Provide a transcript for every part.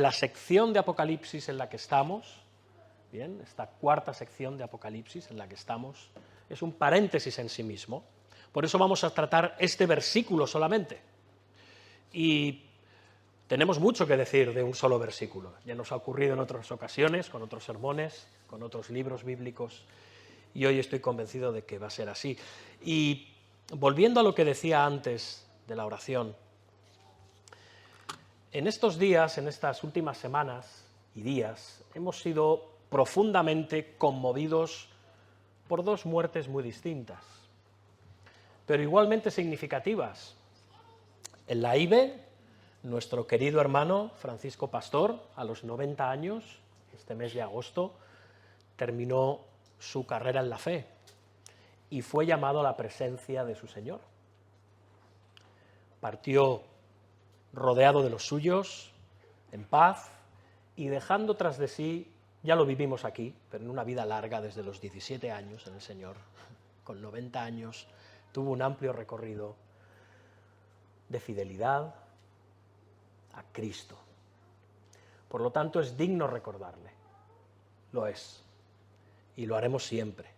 la sección de Apocalipsis en la que estamos, bien, esta cuarta sección de Apocalipsis en la que estamos, es un paréntesis en sí mismo. Por eso vamos a tratar este versículo solamente. Y tenemos mucho que decir de un solo versículo. Ya nos ha ocurrido en otras ocasiones, con otros sermones, con otros libros bíblicos, y hoy estoy convencido de que va a ser así. Y volviendo a lo que decía antes de la oración, en estos días, en estas últimas semanas y días, hemos sido profundamente conmovidos por dos muertes muy distintas, pero igualmente significativas. En la IBE, nuestro querido hermano Francisco Pastor, a los 90 años, este mes de agosto, terminó su carrera en la fe y fue llamado a la presencia de su Señor. Partió rodeado de los suyos, en paz, y dejando tras de sí, ya lo vivimos aquí, pero en una vida larga desde los 17 años en el Señor, con 90 años, tuvo un amplio recorrido de fidelidad a Cristo. Por lo tanto, es digno recordarle, lo es, y lo haremos siempre.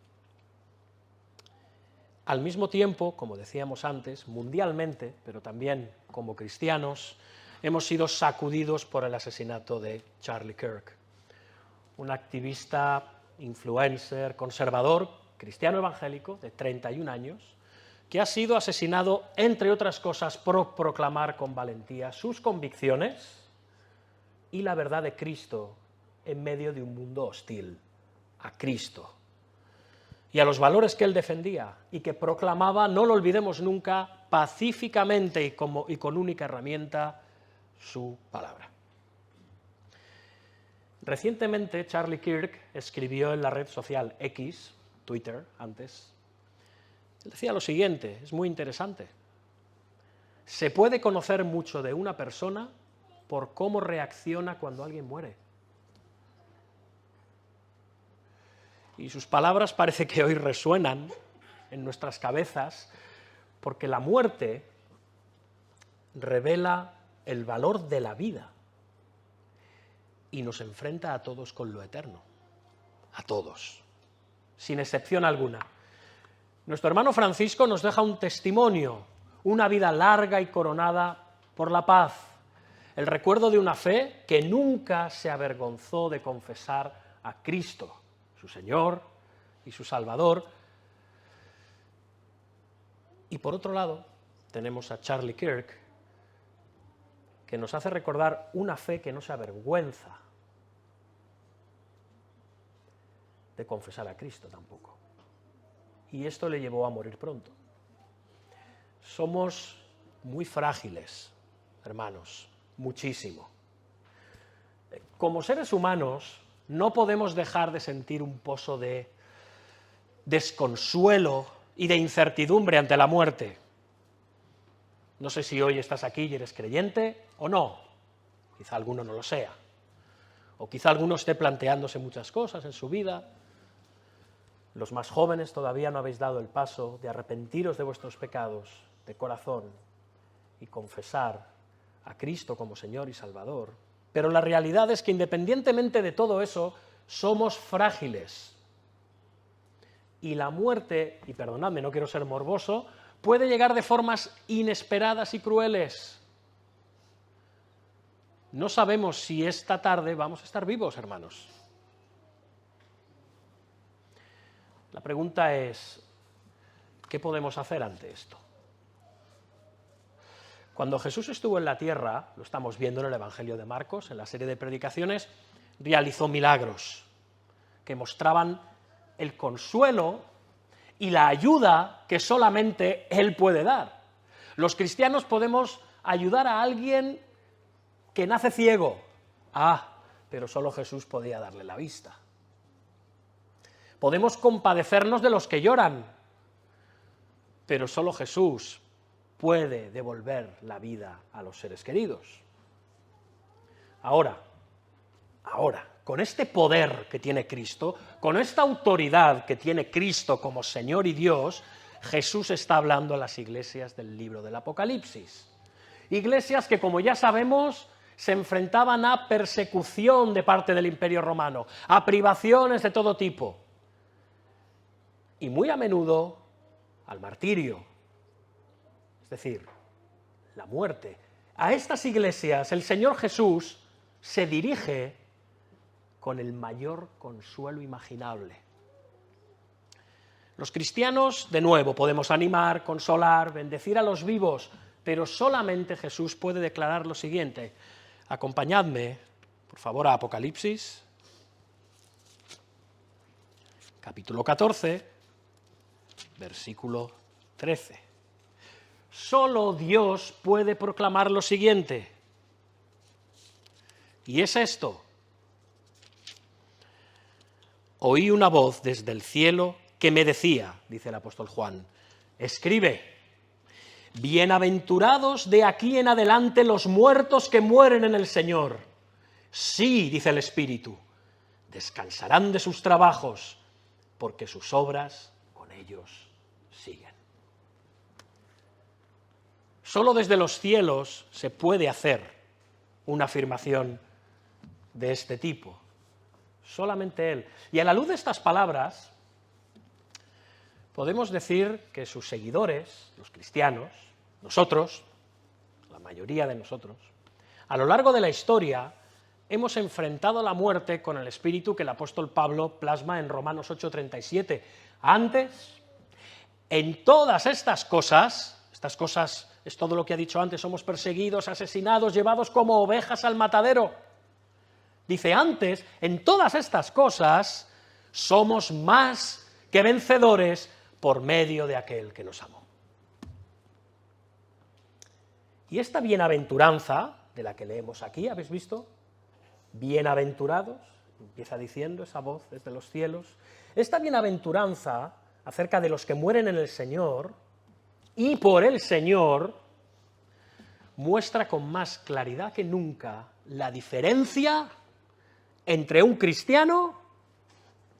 Al mismo tiempo, como decíamos antes, mundialmente, pero también como cristianos, hemos sido sacudidos por el asesinato de Charlie Kirk, un activista, influencer, conservador, cristiano evangélico, de 31 años, que ha sido asesinado, entre otras cosas, por proclamar con valentía sus convicciones y la verdad de Cristo en medio de un mundo hostil a Cristo y a los valores que él defendía y que proclamaba, no lo olvidemos nunca, pacíficamente y con única herramienta, su palabra. Recientemente Charlie Kirk escribió en la red social X, Twitter antes, decía lo siguiente, es muy interesante: se puede conocer mucho de una persona por cómo reacciona cuando alguien muere. Y sus palabras parece que hoy resuenan en nuestras cabezas, porque la muerte revela el valor de la vida y nos enfrenta a todos con lo eterno, a todos, sin excepción alguna. Nuestro hermano Francisco nos deja un testimonio, una vida larga y coronada por la paz, el recuerdo de una fe que nunca se avergonzó de confesar a Cristo, su Señor y su Salvador. Y por otro lado, tenemos a Charlie Kirk, que nos hace recordar una fe que no se avergüenza de confesar a Cristo tampoco. Y esto le llevó a morir pronto. Somos muy frágiles, hermanos, muchísimo. Como seres humanos, no podemos dejar de sentir un pozo de desconsuelo y de incertidumbre ante la muerte. No sé si hoy estás aquí y eres creyente o no, quizá alguno no lo sea, o quizá alguno esté planteándose muchas cosas en su vida. Los más jóvenes todavía no habéis dado el paso de arrepentiros de vuestros pecados de corazón y confesar a Cristo como Señor y Salvador. Pero la realidad es que independientemente de todo eso, somos frágiles. Y la muerte, y perdonadme, no quiero ser morboso, puede llegar de formas inesperadas y crueles. No sabemos si esta tarde vamos a estar vivos, hermanos. La pregunta es, ¿qué podemos hacer ante esto? Cuando Jesús estuvo en la tierra, lo estamos viendo en el Evangelio de Marcos, en la serie de predicaciones, realizó milagros que mostraban el consuelo y la ayuda que solamente Él puede dar. Los cristianos podemos ayudar a alguien que nace ciego. Pero solo Jesús podía darle la vista. Podemos compadecernos de los que lloran, pero solo Jesús puede devolver la vida a los seres queridos. Ahora, con este poder que tiene Cristo, con esta autoridad que tiene Cristo como Señor y Dios, Jesús está hablando a las iglesias del libro del Apocalipsis. Iglesias que, como ya sabemos, se enfrentaban a persecución de parte del Imperio Romano, a privaciones de todo tipo, y muy a menudo al martirio, es decir, la muerte. A estas iglesias el Señor Jesús se dirige con el mayor consuelo imaginable. Los cristianos, de nuevo, podemos animar, consolar, bendecir a los vivos, pero solamente Jesús puede declarar lo siguiente. Acompañadme, por favor, a Apocalipsis, capítulo 14, versículo 13. Solo Dios puede proclamar lo siguiente, y es esto: oí una voz desde el cielo que me decía, dice el apóstol Juan, escribe, bienaventurados de aquí en adelante los muertos que mueren en el Señor. Sí, dice el Espíritu, descansarán de sus trabajos, porque sus obras con ellos siguen. Solo desde los cielos se puede hacer una afirmación de este tipo. Solamente Él. Y a la luz de estas palabras, podemos decir que sus seguidores, los cristianos, nosotros, la mayoría de nosotros, a lo largo de la historia hemos enfrentado la muerte con el espíritu que el apóstol Pablo plasma en Romanos 8:37. Antes, en todas estas cosas es todo lo que ha dicho antes, somos perseguidos, asesinados, llevados como ovejas al matadero. Dice, antes, en todas estas cosas, somos más que vencedores por medio de aquel que nos amó. Y esta bienaventuranza, de la que leemos aquí, ¿habéis visto? Bienaventurados, empieza diciendo esa voz desde los cielos. Esta bienaventuranza acerca de los que mueren en el Señor y por el Señor muestra con más claridad que nunca la diferencia entre un cristiano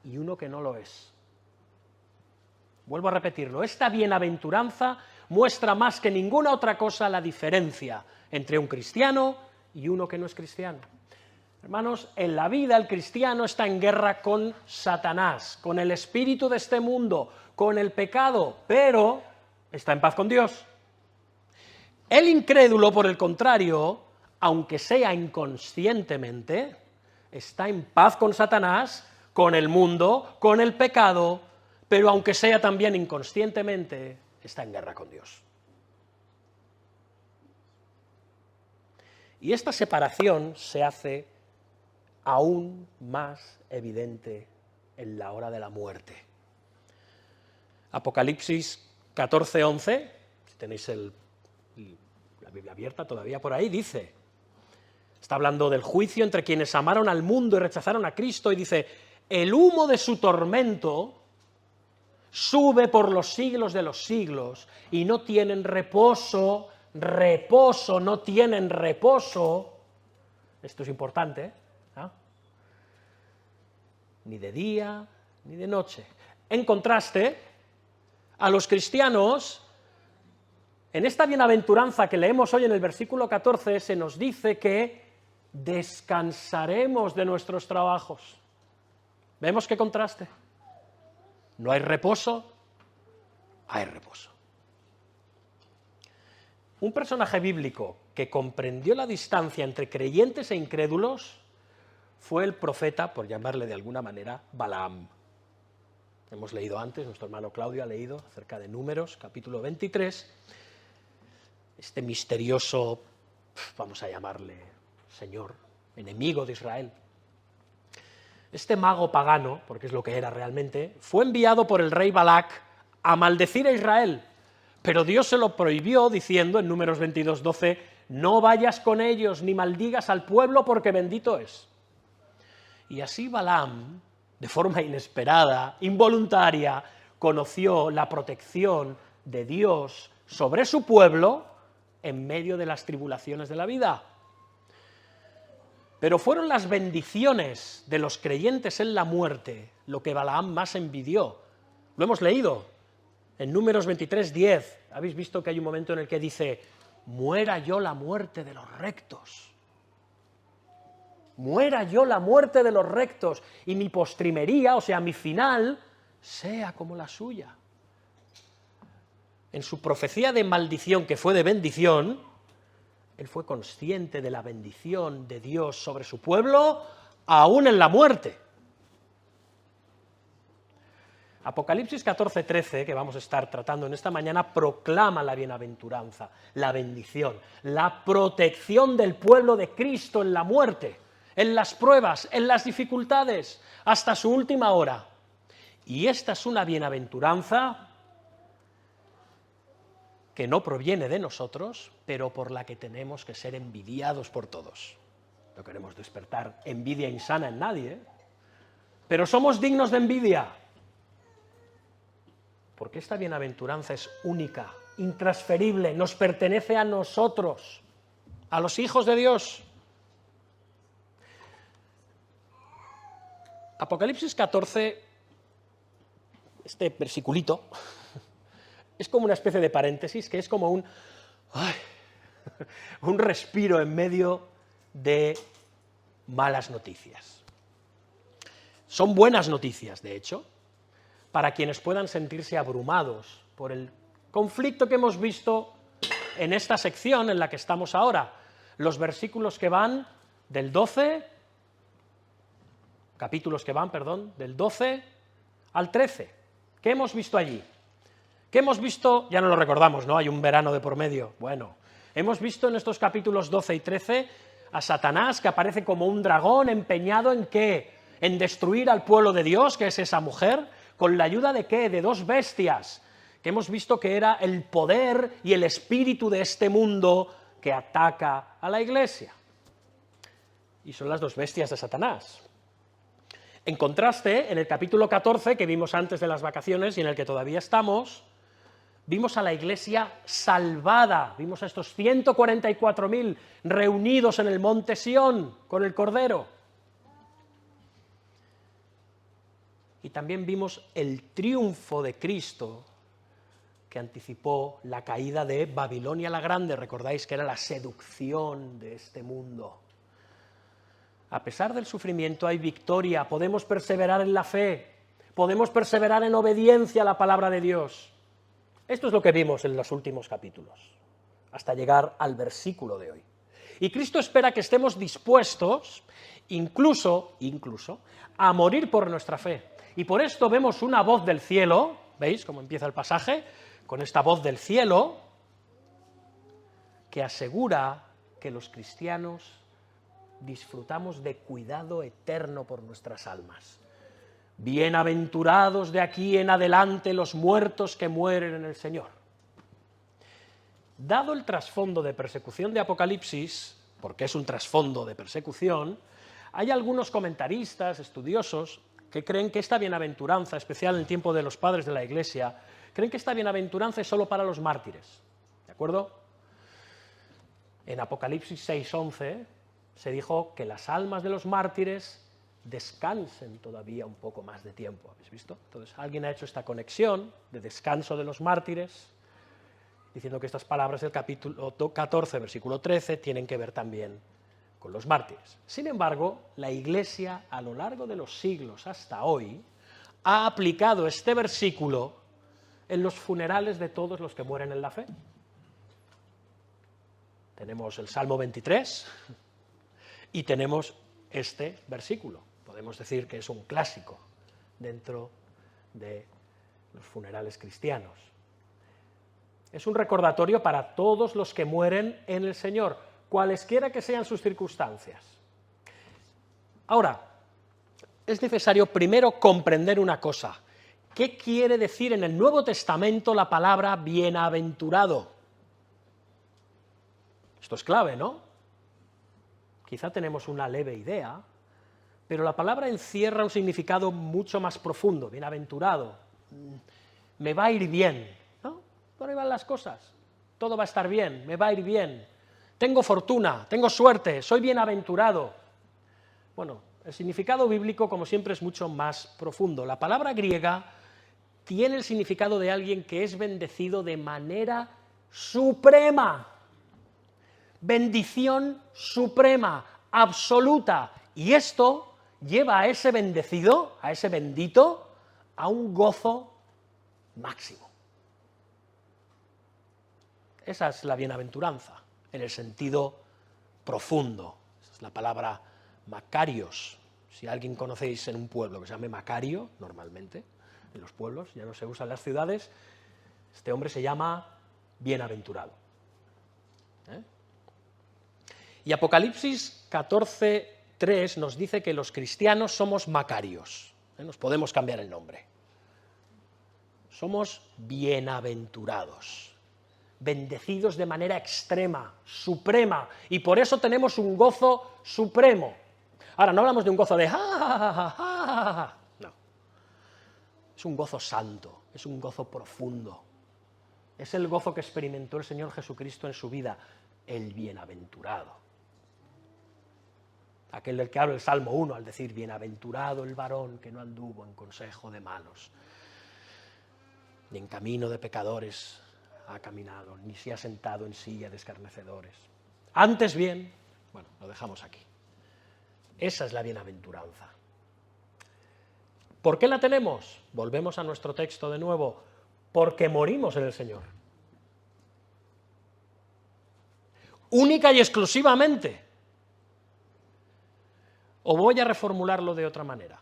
y uno que no lo es. Vuelvo a repetirlo, esta bienaventuranza muestra más que ninguna otra cosa la diferencia entre un cristiano y uno que no es cristiano. Hermanos, en la vida el cristiano está en guerra con Satanás, con el espíritu de este mundo, con el pecado, pero está en paz con Dios. El incrédulo, por el contrario, aunque sea inconscientemente, está en paz con Satanás, con el mundo, con el pecado, pero aunque sea también inconscientemente, está en guerra con Dios. Y esta separación se hace aún más evidente en la hora de la muerte. Apocalipsis 14:11, si tenéis la Biblia abierta todavía por ahí, dice, está hablando del juicio entre quienes amaron al mundo y rechazaron a Cristo, y dice, el humo de su tormento sube por los siglos de los siglos, y no tienen reposo, no tienen reposo, esto es importante, ¿eh? Ni de día ni de noche. En contraste, a los cristianos, en esta bienaventuranza que leemos hoy en el versículo 14, se nos dice que descansaremos de nuestros trabajos. ¿Vemos qué contraste? No hay reposo, hay reposo. Un personaje bíblico que comprendió la distancia entre creyentes e incrédulos fue el profeta, por llamarle de alguna manera, Balaam. Hemos leído antes, nuestro hermano Claudio ha leído acerca de Números, capítulo 23, este misterioso, vamos a llamarle señor, enemigo de Israel. Este mago pagano, porque es lo que era realmente, fue enviado por el rey Balac a maldecir a Israel, pero Dios se lo prohibió diciendo en Números 22:12, no vayas con ellos ni maldigas al pueblo porque bendito es. Y así Balaam, de forma inesperada, involuntaria, conoció la protección de Dios sobre su pueblo en medio de las tribulaciones de la vida. Pero fueron las bendiciones de los creyentes en la muerte lo que Balaam más envidió. Lo hemos leído en Números 23:10. Habéis visto que hay un momento en el que dice, muera yo la muerte de los rectos. muera yo la muerte de los rectos y mi postrimería, o sea, mi final, sea como la suya. En su profecía de maldición, que fue de bendición, él fue consciente de la bendición de Dios sobre su pueblo, aún en la muerte. Apocalipsis 14:13, que vamos a estar tratando en esta mañana, proclama la bienaventuranza, la bendición, la protección del pueblo de Cristo en la muerte, en las pruebas, en las dificultades, hasta su última hora. Y esta es una bienaventuranza que no proviene de nosotros, pero por la que tenemos que ser envidiados por todos. No queremos despertar envidia insana en nadie, pero somos dignos de envidia, porque esta bienaventuranza es única, intransferible, nos pertenece a nosotros, a los hijos de Dios. Apocalipsis 14, este versiculito, es como una especie de paréntesis, que es como un respiro en medio de malas noticias. Son buenas noticias, de hecho, para quienes puedan sentirse abrumados por el conflicto que hemos visto en esta sección en la que estamos ahora. Los versículos que van del 12, capítulos que van, perdón, del 12 al 13. ¿Qué hemos visto allí? ¿Qué hemos visto? Ya no lo recordamos, ¿no? Hay un verano de por medio. Bueno, hemos visto en estos capítulos 12 y 13 a Satanás, que aparece como un dragón empeñado en ¿qué? En destruir al pueblo de Dios, que es esa mujer, ¿con la ayuda de qué? De dos bestias, que hemos visto que era el poder y el espíritu de este mundo que ataca a la Iglesia. Y son las dos bestias de Satanás. En contraste, en el capítulo 14, que vimos antes de las vacaciones y en el que todavía estamos, vimos a la Iglesia salvada, vimos a estos 144.000 reunidos en el monte Sión con el Cordero. Y también vimos el triunfo de Cristo, que anticipó la caída de Babilonia la Grande. Recordáis que era la seducción de este mundo. A pesar del sufrimiento hay victoria, podemos perseverar en la fe, podemos perseverar en obediencia a la palabra de Dios. Esto es lo que vimos en los últimos capítulos, hasta llegar al versículo de hoy. Y Cristo espera que estemos dispuestos, incluso, a morir por nuestra fe. Y por esto vemos una voz del cielo, ¿veis cómo empieza el pasaje? Con esta voz del cielo, que asegura que los cristianos disfrutamos de cuidado eterno por nuestras almas. Bienaventurados de aquí en adelante los muertos que mueren en el Señor. Dado el trasfondo de persecución de Apocalipsis, porque es un trasfondo de persecución, hay algunos comentaristas, estudiosos, que creen que esta bienaventuranza, especial en el tiempo de los padres de la Iglesia, creen que esta bienaventuranza es solo para los mártires. ¿De acuerdo? En Apocalipsis 6:11 se dijo que las almas de los mártires descansen todavía un poco más de tiempo. ¿Habéis visto? Entonces, alguien ha hecho esta conexión de descanso de los mártires, diciendo que estas palabras del capítulo 14, versículo 13, tienen que ver también con los mártires. Sin embargo, la Iglesia, a lo largo de los siglos hasta hoy, ha aplicado este versículo en los funerales de todos los que mueren en la fe. Tenemos el Salmo 23 y tenemos este versículo. Podemos decir que es un clásico dentro de los funerales cristianos. Es un recordatorio para todos los que mueren en el Señor, cualesquiera que sean sus circunstancias. Ahora, es necesario primero comprender una cosa. ¿Qué quiere decir en el Nuevo Testamento la palabra bienaventurado? Esto es clave, ¿no? Quizá tenemos una leve idea, pero la palabra encierra un significado mucho más profundo. Bienaventurado, me va a ir bien, ¿no? Por ahí van las cosas, todo va a estar bien, me va a ir bien, tengo fortuna, tengo suerte, soy bienaventurado. Bueno, el significado bíblico, como siempre, es mucho más profundo. La palabra griega tiene el significado de alguien que es bendecido de manera suprema. Bendición suprema, absoluta, Y esto lleva a ese bendecido, a ese bendito, a un gozo máximo. Esa es la bienaventuranza, en el sentido profundo. Esa es la palabra Macarios. Si alguien conocéis en un pueblo que se llame Macario, normalmente, en los pueblos, ya no se usa en las ciudades, este hombre se llama bienaventurado. Y Apocalipsis 14:3 nos dice que los cristianos somos Macarios, nos podemos cambiar el nombre. Somos bienaventurados, bendecidos de manera extrema, suprema, y por eso tenemos un gozo supremo. Ahora, no hablamos de un gozo de no. Es un gozo santo, es un gozo profundo. Es el gozo que experimentó el Señor Jesucristo en su vida, el bienaventurado. Aquel del que habla el Salmo 1 al decir, bienaventurado el varón que no anduvo en consejo de malos, ni en camino de pecadores ha caminado, ni se ha sentado en silla de escarnecedores. Antes bien, bueno, lo dejamos aquí. Esa es la bienaventuranza. ¿Por qué la tenemos? Volvemos a nuestro texto de nuevo. Porque morimos en el Señor. Única y exclusivamente. O voy a reformularlo de otra manera.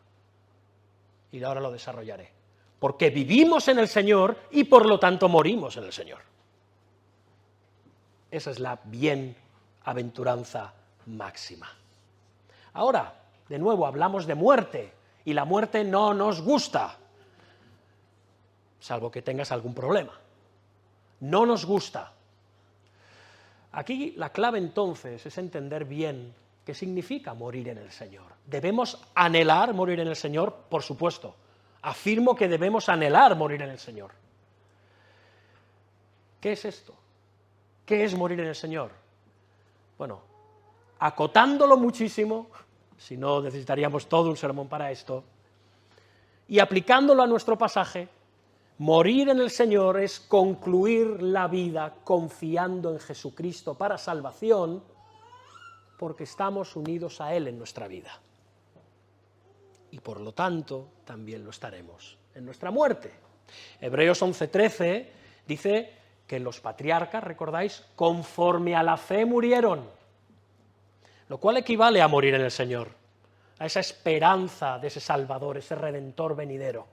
Y ahora lo desarrollaré. Porque vivimos en el Señor y por lo tanto morimos en el Señor. Esa es la bienaventuranza máxima. Ahora, de nuevo, hablamos de muerte, y la muerte no nos gusta, salvo que tengas algún problema. No nos gusta. Aquí la clave entonces es entender bien qué significa morir en el Señor. ¿Debemos anhelar morir en el Señor? Por supuesto. Afirmo que debemos anhelar morir en el Señor. ¿Qué es esto? ¿Qué es morir en el Señor? Bueno, acotándolo muchísimo, si no necesitaríamos todo un sermón para esto, y aplicándolo a nuestro pasaje, morir en el Señor es concluir la vida confiando en Jesucristo para salvación, porque estamos unidos a Él en nuestra vida. Y por lo tanto, también lo estaremos en nuestra muerte. Hebreos 11:13 dice que los patriarcas, ¿recordáis?, conforme a la fe murieron, lo cual equivale a morir en el Señor, a esa esperanza de ese Salvador, ese Redentor venidero.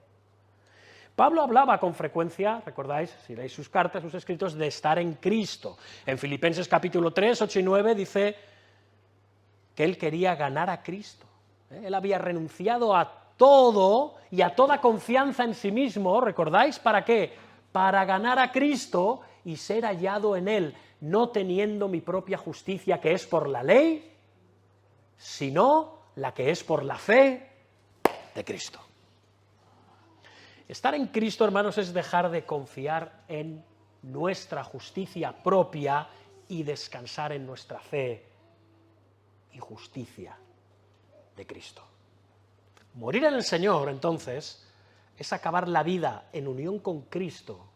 Pablo hablaba con frecuencia, recordáis, si leéis sus cartas, sus escritos, de estar en Cristo. En Filipenses capítulo 3, 8 y 9 dice que él quería ganar a Cristo. Él había renunciado a todo y a toda confianza en sí mismo, ¿recordáis? ¿Para qué? Para ganar a Cristo y ser hallado en Él, no teniendo mi propia justicia que es por la ley, sino la que es por la fe de Cristo. Estar en Cristo, hermanos, es dejar de confiar en nuestra justicia propia y descansar en nuestra fe y justicia de Cristo. Morir en el Señor, entonces, es acabar la vida en unión con Cristo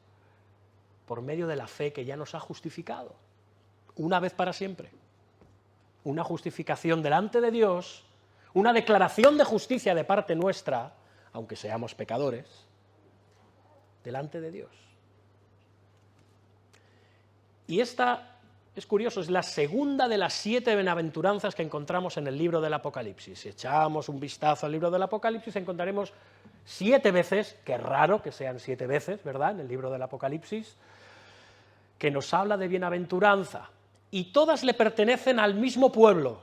por medio de la fe que ya nos ha justificado, una vez para siempre. Una justificación delante de Dios, una declaración de justicia de parte nuestra, aunque seamos pecadores, delante de Dios. Y esta, es curioso, es la segunda de las 7 bienaventuranzas que encontramos en el libro del Apocalipsis. Si echamos un vistazo al libro del Apocalipsis, encontraremos 7 veces, que es raro que sean 7 veces, ¿verdad?, en el libro del Apocalipsis, que nos habla de bienaventuranza. Y todas le pertenecen al mismo pueblo.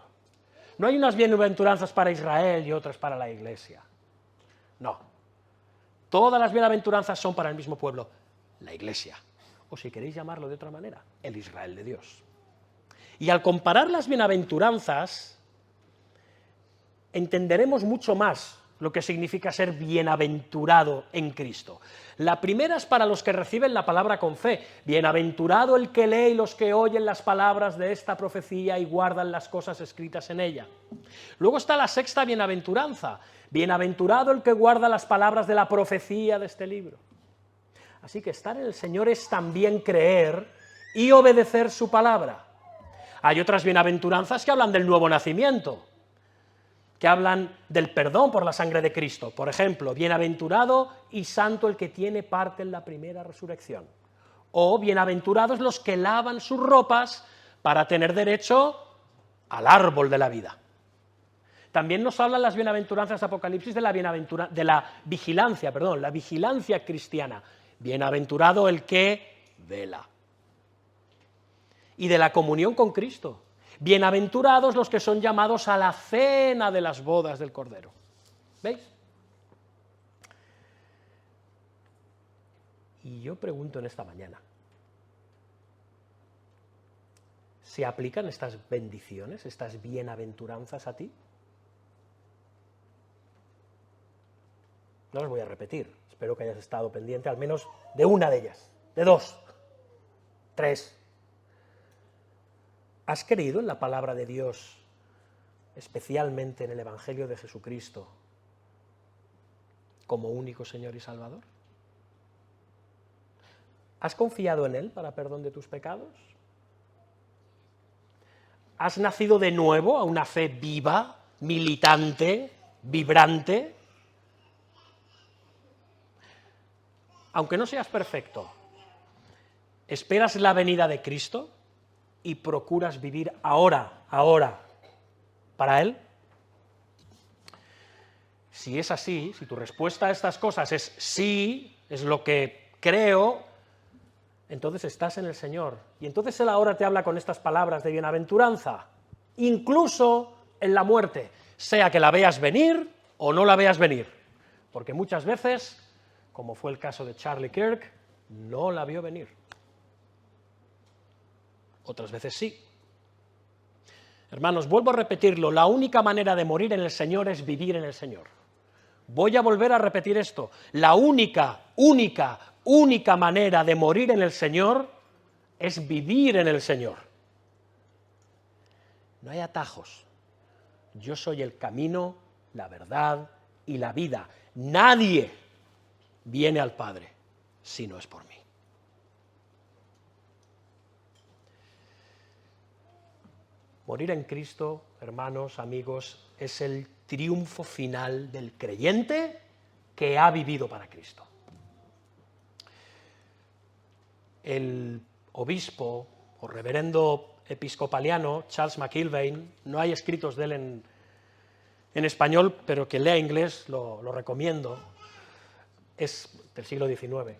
No hay unas bienaventuranzas para Israel y otras para la Iglesia. No. Todas las bienaventuranzas son para el mismo pueblo, la Iglesia. O si queréis llamarlo de otra manera, el Israel de Dios. Y al comparar las bienaventuranzas, entenderemos mucho más lo que significa ser bienaventurado en Cristo. La primera es para los que reciben la palabra con fe. Bienaventurado el que lee y los que oyen las palabras de esta profecía y guardan las cosas escritas en ella. Luego está la sexta bienaventuranza. Bienaventurado el que guarda las palabras de la profecía de este libro. Así que estar en el Señor es también creer y obedecer su palabra. Hay otras bienaventuranzas que hablan del nuevo nacimiento. que hablan del perdón por la sangre de Cristo. Por ejemplo, bienaventurado y santo el que tiene parte en la primera resurrección. O bienaventurados los que lavan sus ropas para tener derecho al árbol de la vida. También nos hablan las bienaventuranzas de Apocalipsis de la vigilancia cristiana. Bienaventurado el que vela. Y de la comunión con Cristo. Bienaventurados los que son llamados a la cena de las bodas del Cordero. ¿Veis? Y yo pregunto en esta mañana, ¿se aplican estas bendiciones, estas bienaventuranzas a ti? No las voy a repetir, espero que hayas estado pendiente al menos de una de ellas, de dos, tres. ¿Has creído en la palabra de Dios, especialmente en el Evangelio de Jesucristo, como único Señor y Salvador? ¿Has confiado en Él para perdón de tus pecados? ¿Has nacido de nuevo a una fe viva, militante, vibrante? Aunque no seas perfecto, ¿esperas la venida de Cristo y procuras vivir ahora, para Él? Si es así, si tu respuesta a estas cosas es sí, es lo que creo, entonces estás en el Señor. Y entonces Él ahora te habla con estas palabras de bienaventuranza, incluso en la muerte, sea que la veas venir o no la veas venir. Porque muchas veces, como fue el caso de Charlie Kirk, no la vio venir. Otras veces sí. Hermanos, vuelvo a repetirlo, la única manera de morir en el Señor es vivir en el Señor. Voy a volver a repetir esto, la única manera de morir en el Señor es vivir en el Señor. No hay atajos. Yo soy el camino, la verdad y la vida. Nadie viene al Padre si no es por mí. Morir en Cristo, hermanos, amigos, es el triunfo final del creyente que ha vivido para Cristo. El obispo o reverendo episcopaliano Charles McIlvaine, no hay escritos de él en español, pero que lea inglés lo recomiendo, es del siglo XIX.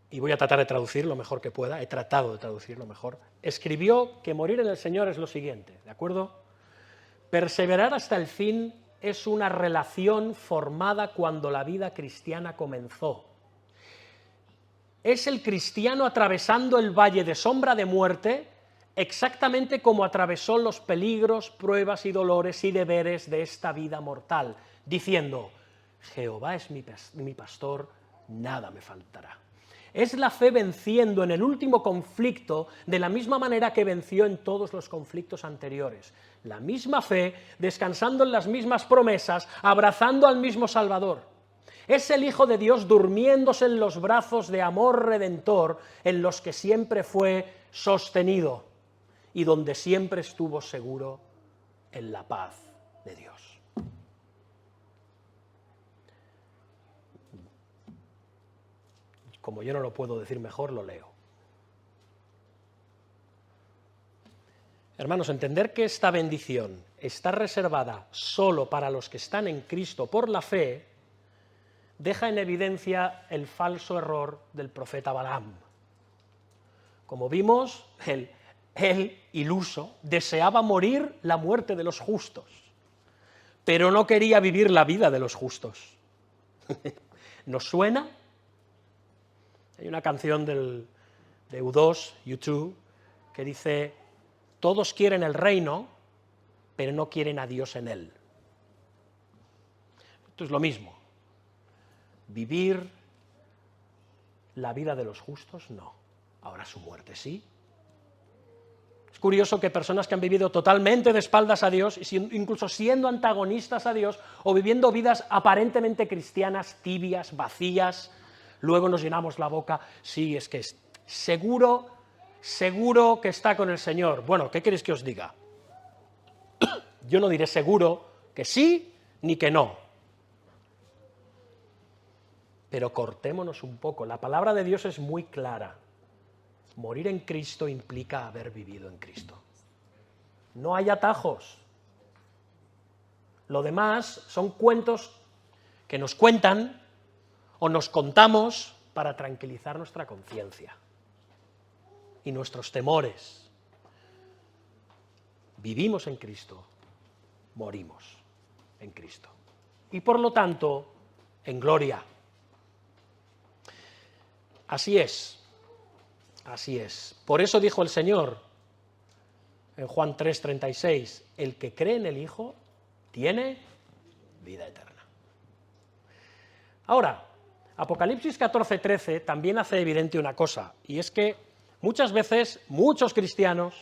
Y voy a tratar de traducir lo mejor que pueda, he tratado de traducir lo mejor, escribió que morir en el Señor es lo siguiente, ¿de acuerdo? Perseverar hasta el fin es una relación formada cuando la vida cristiana comenzó. Es el cristiano atravesando el valle de sombra de muerte, exactamente como atravesó los peligros, pruebas y dolores y deberes de esta vida mortal, diciendo, Jehová es mi pastor, nada me faltará. Es la fe venciendo en el último conflicto de la misma manera que venció en todos los conflictos anteriores. La misma fe, descansando en las mismas promesas, abrazando al mismo Salvador. Es el Hijo de Dios durmiéndose en los brazos de amor redentor en los que siempre fue sostenido y donde siempre estuvo seguro en la paz de Dios. Como yo no lo puedo decir mejor, lo leo. Hermanos, entender que esta bendición está reservada solo para los que están en Cristo por la fe, deja en evidencia el falso error del profeta Balaam. Como vimos, él, iluso, deseaba morir la muerte de los justos, pero no quería vivir la vida de los justos. ¿Nos suena? Hay una canción de U2, U2, que dice, todos quieren el reino, pero no quieren a Dios en él. Esto es lo mismo. Vivir la vida de los justos, no. Ahora su muerte, sí. Es curioso que personas que han vivido totalmente de espaldas a Dios, incluso siendo antagonistas a Dios, o viviendo vidas aparentemente cristianas, tibias, vacías, luego nos llenamos la boca, sí, es que seguro que está con el Señor. Bueno, ¿qué queréis que os diga? Yo no diré seguro que sí ni que no. Pero cortémonos un poco. La palabra de Dios es muy clara. Morir en Cristo implica haber vivido en Cristo. No hay atajos. Lo demás son cuentos que nos cuentan o nos contamos para tranquilizar nuestra conciencia y nuestros temores. Vivimos en Cristo, morimos en Cristo. Y por lo tanto, en gloria. Así es, así es. Por eso dijo el Señor en Juan 3:36, el que cree en el Hijo tiene vida eterna. Ahora, Apocalipsis 14:13 también hace evidente una cosa, y es que muchas veces muchos cristianos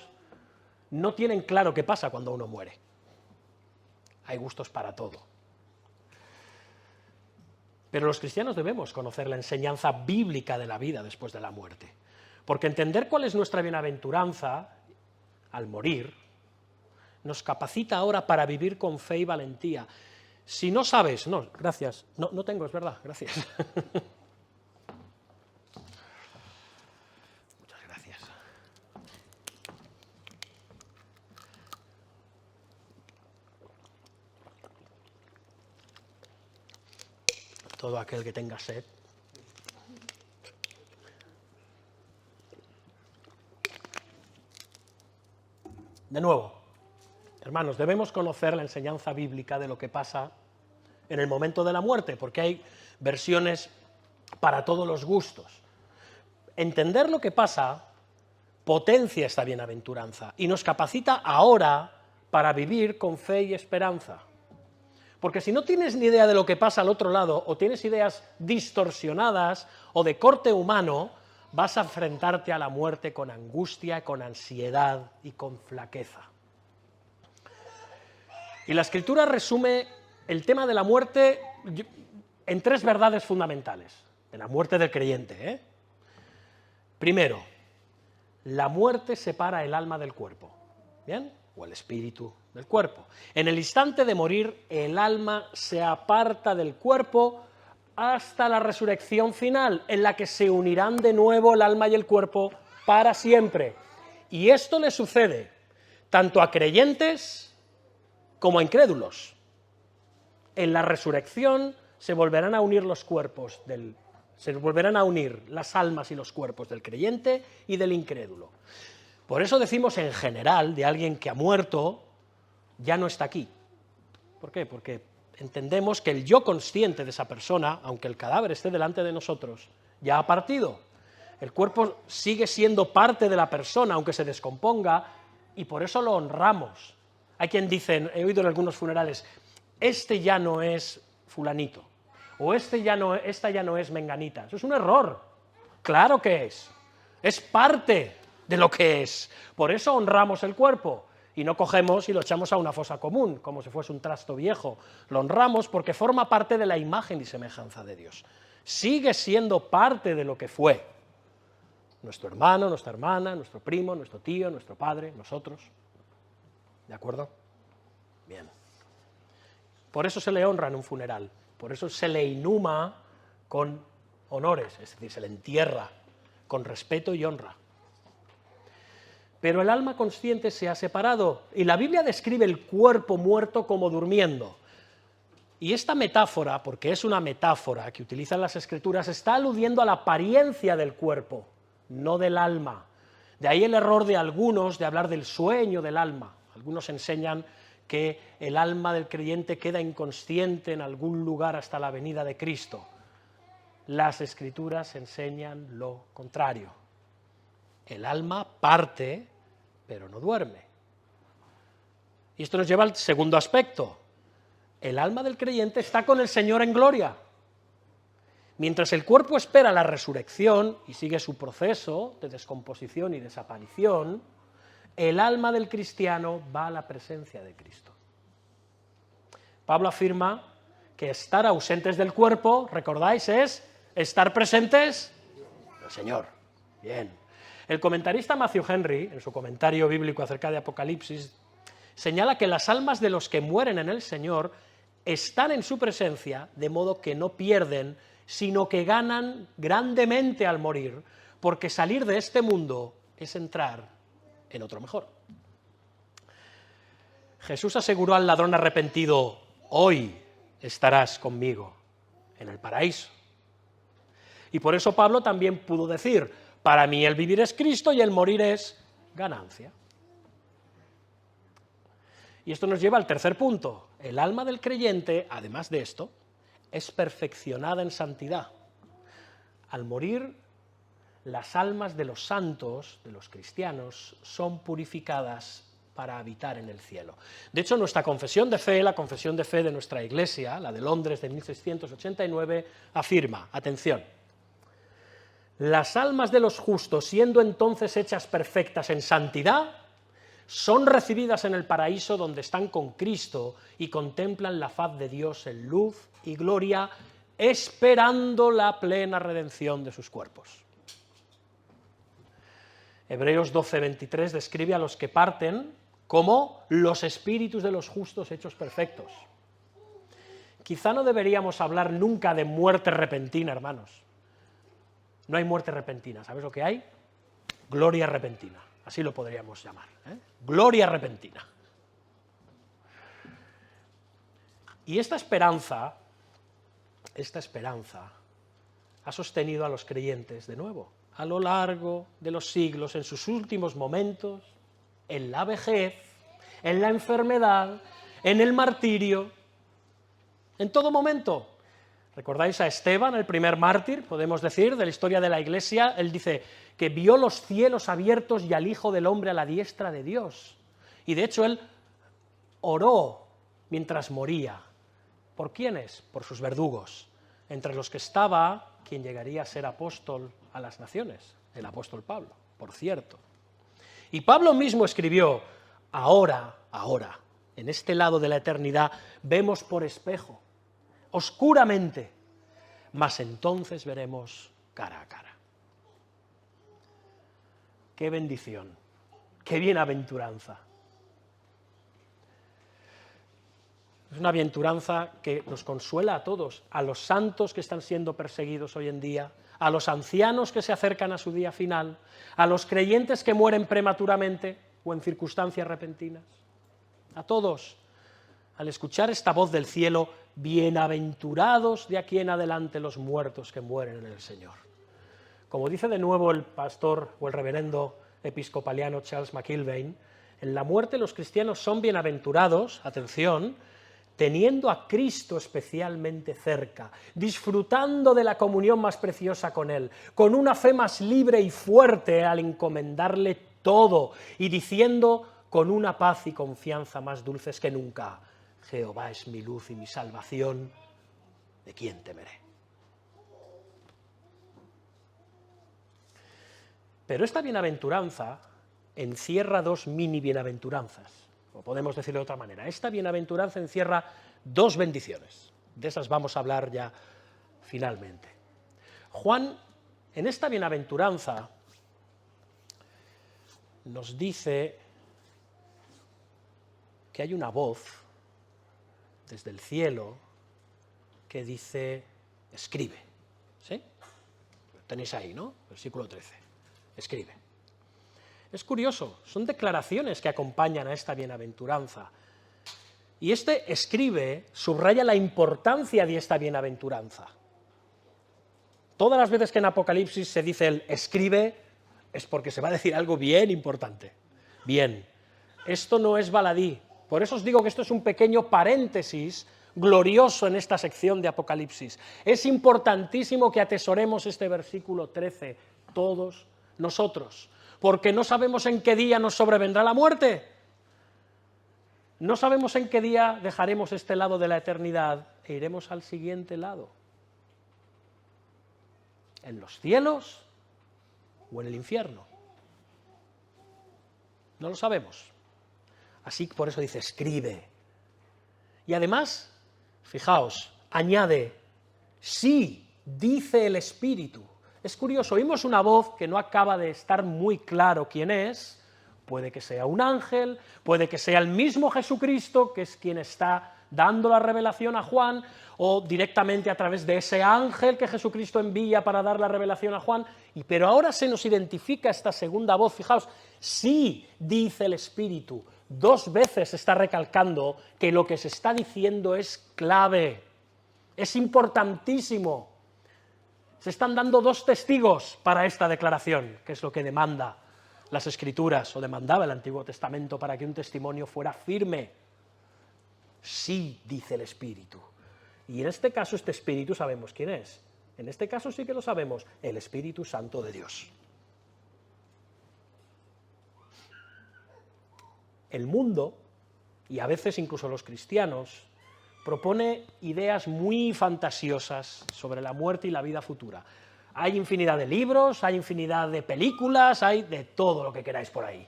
no tienen claro qué pasa cuando uno muere. Hay gustos para todo. Pero los cristianos debemos conocer la enseñanza bíblica de la vida después de la muerte, porque entender cuál es nuestra bienaventuranza al morir nos capacita ahora para vivir con fe y valentía. Si no sabes, no, gracias, no tengo, es verdad, gracias. Muchas gracias. Todo aquel que tenga sed. De nuevo, hermanos, debemos conocer la enseñanza bíblica de lo que pasa en el momento de la muerte, porque hay versiones para todos los gustos. Entender lo que pasa potencia esta bienaventuranza y nos capacita ahora para vivir con fe y esperanza. Porque si no tienes ni idea de lo que pasa al otro lado, o tienes ideas distorsionadas o de corte humano, vas a enfrentarte a la muerte con angustia, con ansiedad y con flaqueza. Y la Escritura resume el tema de la muerte en tres verdades fundamentales, de la muerte del creyente. Primero, la muerte separa el alma del cuerpo, ¿bien? O el espíritu del cuerpo. En el instante de morir, el alma se aparta del cuerpo hasta la resurrección final, en la que se unirán de nuevo el alma y el cuerpo para siempre. Y esto le sucede tanto a creyentes como a incrédulos. En la resurrección se volverán a unir los cuerpos se volverán a unir las almas y los cuerpos del creyente y del incrédulo. Por eso decimos en general de alguien que ha muerto, ya no está aquí. ¿Por qué? Porque entendemos que el yo consciente de esa persona, aunque el cadáver esté delante de nosotros, ya ha partido. El cuerpo sigue siendo parte de la persona, aunque se descomponga, y por eso lo honramos. Hay quien dice, he oído en algunos funerales, este ya no es fulanito, o esta ya no es menganita. Eso es un error. Claro que es parte de lo que es. Por eso honramos el cuerpo y no cogemos y lo echamos a una fosa común, como si fuese un trasto viejo. Lo honramos porque forma parte de la imagen y semejanza de Dios. Sigue siendo parte de lo que fue. Nuestro hermano, nuestra hermana, nuestro primo, nuestro tío, nuestro padre, nosotros. ¿De acuerdo? Bien. Por eso se le honra en un funeral, por eso se le inhuma con honores, es decir, se le entierra con respeto y honra. Pero el alma consciente se ha separado y la Biblia describe el cuerpo muerto como durmiendo. Y esta metáfora, porque es una metáfora que utilizan las Escrituras, está aludiendo a la apariencia del cuerpo, no del alma. De ahí el error de algunos de hablar del sueño del alma. Algunos enseñan que el alma del creyente queda inconsciente en algún lugar hasta la venida de Cristo. Las Escrituras enseñan lo contrario. El alma parte, pero no duerme. Y esto nos lleva al segundo aspecto. El alma del creyente está con el Señor en gloria. Mientras el cuerpo espera la resurrección y sigue su proceso de descomposición y desaparición, el alma del cristiano va a la presencia de Cristo. Pablo afirma que estar ausentes del cuerpo, ¿recordáis? Es estar presentes del Señor. Bien. El comentarista Matthew Henry, en su comentario bíblico acerca de Apocalipsis, señala que las almas de los que mueren en el Señor están en su presencia, de modo que no pierden, sino que ganan grandemente al morir, porque salir de este mundo es entrar en otro mejor. Jesús aseguró al ladrón arrepentido: hoy estarás conmigo en el paraíso. Y por eso Pablo también pudo decir: para mí el vivir es Cristo y el morir es ganancia. Y esto nos lleva al tercer punto. El alma del creyente, además de esto, es perfeccionada en santidad. Al morir, las almas de los santos, de los cristianos, son purificadas para habitar en el cielo. De hecho, nuestra confesión de fe, la confesión de fe de nuestra Iglesia, la de Londres de 1689, afirma, atención, las almas de los justos, siendo entonces hechas perfectas en santidad, son recibidas en el paraíso donde están con Cristo y contemplan la faz de Dios en luz y gloria, esperando la plena redención de sus cuerpos. Hebreos 12:23 describe a los que parten como los espíritus de los justos hechos perfectos. Quizá no deberíamos hablar nunca de muerte repentina, hermanos. No hay muerte repentina, ¿sabes lo que hay? Gloria repentina, así lo podríamos llamar, ¿eh? Gloria repentina. Y esta esperanza ha sostenido a los creyentes de nuevo, a lo largo de los siglos, en sus últimos momentos, en la vejez, en la enfermedad, en el martirio, en todo momento. ¿Recordáis a Esteban, el primer mártir, podemos decir, de la historia de la Iglesia? Él dice que vio los cielos abiertos y al Hijo del Hombre a la diestra de Dios. Y de hecho él oró mientras moría. ¿Por quiénes? Por sus verdugos, entre los que estaba quien llegaría a ser apóstol a las naciones, el apóstol Pablo, por cierto. Y Pablo mismo escribió: ahora, en este lado de la eternidad, vemos por espejo, oscuramente, mas entonces veremos cara a cara. ¡Qué bendición! ¡Qué bienaventuranza! Es una bienaventuranza que nos consuela a todos, a los santos que están siendo perseguidos hoy en día, a los ancianos que se acercan a su día final, a los creyentes que mueren prematuramente o en circunstancias repentinas. A todos, al escuchar esta voz del cielo: bienaventurados de aquí en adelante los muertos que mueren en el Señor. Como dice de nuevo el pastor o el reverendo episcopaliano Charles McIlvaine, en la muerte los cristianos son bienaventurados, atención, teniendo a Cristo especialmente cerca, disfrutando de la comunión más preciosa con Él, con una fe más libre y fuerte al encomendarle todo y diciendo con una paz y confianza más dulces que nunca: Jehová es mi luz y mi salvación, ¿de quién temeré? Pero esta bienaventuranza encierra dos mini bienaventuranzas, o podemos decirlo de otra manera. Esta bienaventuranza encierra dos bendiciones, de esas vamos a hablar ya finalmente. Juan, en esta bienaventuranza, nos dice que hay una voz desde el cielo que dice: escribe. ¿Sí? Lo tenéis ahí, ¿no? Versículo 13. Escribe. Es curioso, son declaraciones que acompañan a esta bienaventuranza. Y este escribe subraya la importancia de esta bienaventuranza. Todas las veces que en Apocalipsis se dice el escribe, es porque se va a decir algo bien importante. Bien, esto no es baladí. Por eso os digo que esto es un pequeño paréntesis glorioso en esta sección de Apocalipsis. Es importantísimo que atesoremos este versículo 13, todos nosotros, porque no sabemos en qué día nos sobrevendrá la muerte. No sabemos en qué día dejaremos este lado de la eternidad e iremos al siguiente lado. ¿En los cielos o en el infierno? No lo sabemos. Así que por eso dice escribe. Y además, fijaos, añade, sí, dice el Espíritu. Es curioso, oímos una voz que no acaba de estar muy claro quién es, Puede que sea un ángel, puede que sea el mismo Jesucristo, que es quien está dando la revelación a Juan, o directamente a través de ese ángel que Jesucristo envía para dar la revelación a Juan, pero ahora se nos identifica esta segunda voz. Fijaos, sí, dice el Espíritu, 2 veces está recalcando que lo que se está diciendo es clave, es importantísimo. Se están dando 2 testigos para esta declaración, que es lo que demanda las Escrituras, o demandaba el Antiguo Testamento para que un testimonio fuera firme. Sí, dice el Espíritu. Y en este caso, este Espíritu sabemos quién es. En este caso sí que lo sabemos, el Espíritu Santo de Dios. El mundo, y a veces incluso los cristianos, propone ideas muy fantasiosas sobre la muerte y la vida futura. Hay infinidad de libros, hay infinidad de películas, hay de todo lo que queráis por ahí.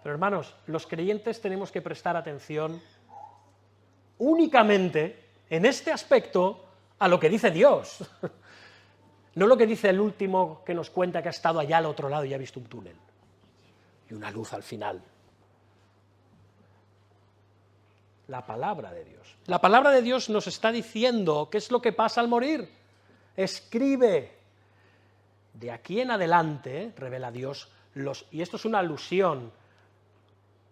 Pero hermanos, los creyentes tenemos que prestar atención únicamente en este aspecto a lo que dice Dios, no lo que dice el último que nos cuenta que ha estado allá al otro lado y ha visto un túnel y una luz al final. La palabra de Dios. La palabra de Dios nos está diciendo qué es lo que pasa al morir. Escribe. De aquí en adelante, revela Dios, y esto es una alusión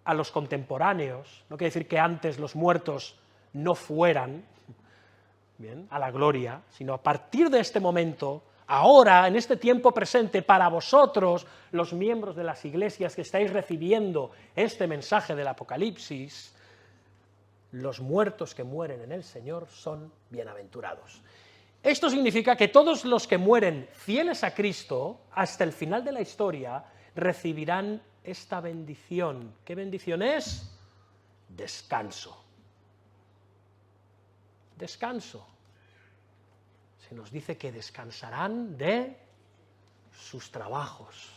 a los contemporáneos, no quiere decir que antes los muertos no fueran, bien, a la gloria, sino a partir de este momento, ahora, en este tiempo presente, para vosotros, los miembros de las iglesias que estáis recibiendo este mensaje del Apocalipsis, los muertos que mueren en el Señor son bienaventurados. Esto significa que todos los que mueren fieles a Cristo, hasta el final de la historia, recibirán esta bendición. ¿Qué bendición es? Descanso. Descanso. Se nos dice que descansarán de sus trabajos.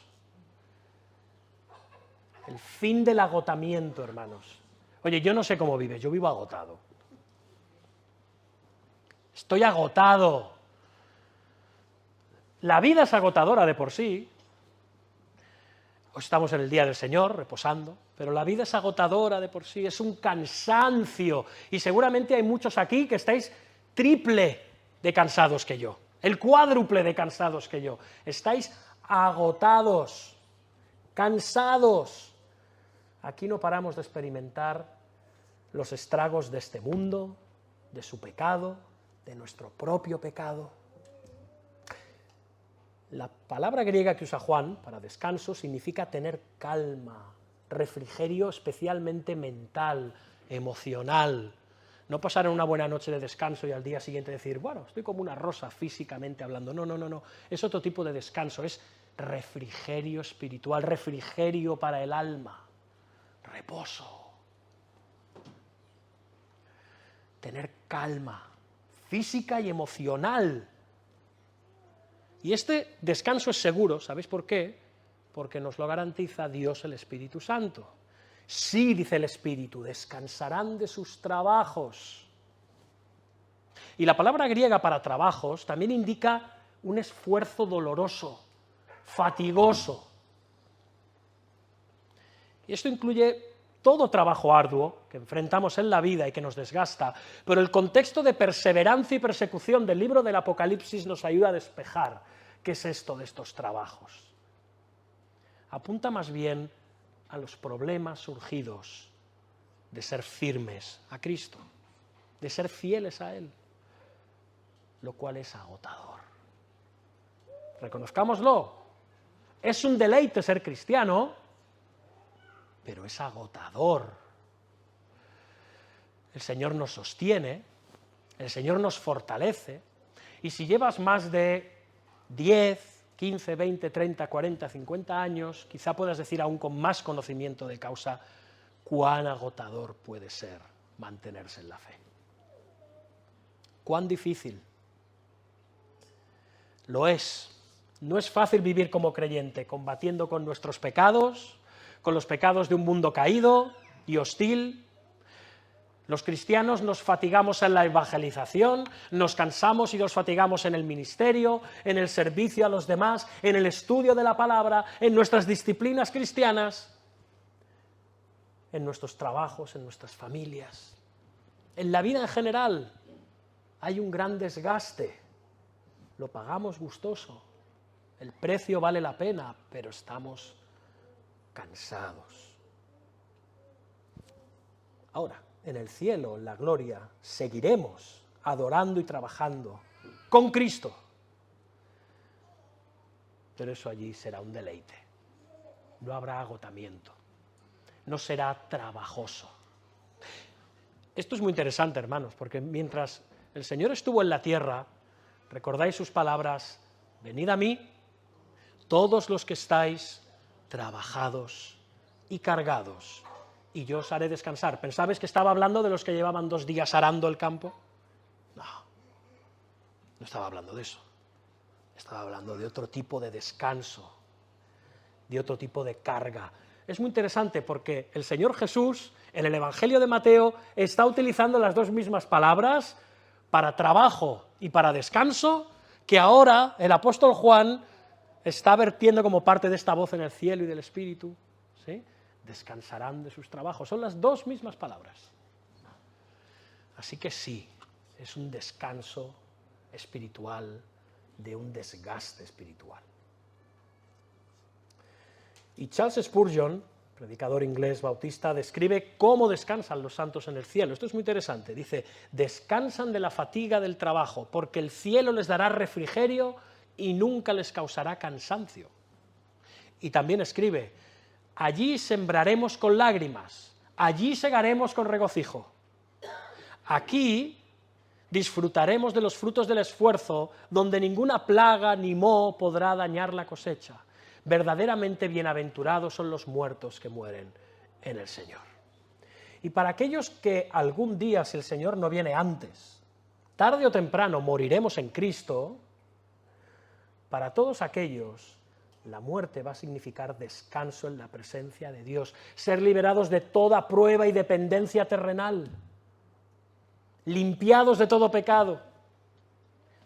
El fin del agotamiento, hermanos. Oye, yo no sé cómo vives, yo vivo agotado. Estoy agotado. La vida es agotadora de por sí. Estamos en el día del Señor, reposando, pero la vida es agotadora de por sí, es un cansancio. Y seguramente hay muchos aquí que estáis triple de cansados que yo, el cuádruple de cansados que yo. Estáis agotados, cansados. Aquí no paramos de experimentar los estragos de este mundo, de su pecado, de nuestro propio pecado. La palabra griega que usa Juan para descanso significa tener calma, refrigerio especialmente mental, emocional. No pasar una buena noche de descanso y al día siguiente decir, bueno, estoy como una rosa físicamente hablando. No, no, no, no. Es otro tipo de descanso, es refrigerio espiritual, refrigerio para el alma, reposo. Tener calma física y emocional. Y este descanso es seguro, ¿sabéis por qué? Porque nos lo garantiza Dios el Espíritu Santo. Sí, dice el Espíritu, descansarán de sus trabajos. Y la palabra griega para trabajos también indica un esfuerzo doloroso, fatigoso. Y esto incluye todo trabajo arduo que enfrentamos en la vida y que nos desgasta, pero el contexto de perseverancia y persecución del libro del Apocalipsis nos ayuda a despejar qué es esto de estos trabajos. Apunta más bien a los problemas surgidos de ser firmes a Cristo, de ser fieles a Él, lo cual es agotador. Reconozcámoslo, es un deleite ser cristiano, pero es agotador. El Señor nos sostiene, el Señor nos fortalece, y si llevas más de 10, 15, 20, 30, 40, 50 años, quizá puedas decir aún con más conocimiento de causa cuán agotador puede ser mantenerse en la fe. Cuán difícil. Lo es. No es fácil vivir como creyente, combatiendo con nuestros pecados, con los pecados de un mundo caído y hostil. Los cristianos nos fatigamos en la evangelización, nos cansamos y nos fatigamos en el ministerio, en el servicio a los demás, en el estudio de la palabra, en nuestras disciplinas cristianas. en nuestros trabajos, en nuestras familias. En la vida en general hay un gran desgaste, lo pagamos gustoso, el precio vale la pena, pero estamos cansados. Ahora, en el cielo, en la gloria, seguiremos adorando y trabajando con Cristo, pero eso allí será un deleite, no habrá agotamiento, no será trabajoso. Esto es muy interesante, hermanos, porque mientras el Señor estuvo en la tierra, recordáis sus palabras: venid a mí, todos los que estáis trabajados y cargados, y yo os haré descansar. ¿Pensabais que estaba hablando de los que llevaban 2 días arando el campo? No, no estaba hablando de eso. Estaba hablando de otro tipo de descanso, de otro tipo de carga. Es muy interesante porque el Señor Jesús, en el Evangelio de Mateo, está utilizando las 2 mismas palabras para trabajo y para descanso, que ahora el apóstol Juan está vertiendo como parte de esta voz en el cielo y del Espíritu, ¿sí? Descansarán de sus trabajos. Son las 2 mismas palabras. Así que sí, es un descanso espiritual de un desgaste espiritual. Y Charles Spurgeon, predicador inglés bautista, describe cómo descansan los santos en el cielo. Esto es muy interesante. Dice: descansan de la fatiga del trabajo, porque el cielo les dará refrigerio y nunca les causará cansancio. Y también escribe: allí sembraremos con lágrimas, allí segaremos con regocijo. Aquí disfrutaremos de los frutos del esfuerzo, donde ninguna plaga ni moho podrá dañar la cosecha. Verdaderamente bienaventurados son los muertos que mueren en el Señor. Y para aquellos que algún día, si el Señor no viene antes, tarde o temprano moriremos en Cristo, para todos aquellos la muerte va a significar descanso en la presencia de Dios, ser liberados de toda prueba y dependencia terrenal, limpiados de todo pecado,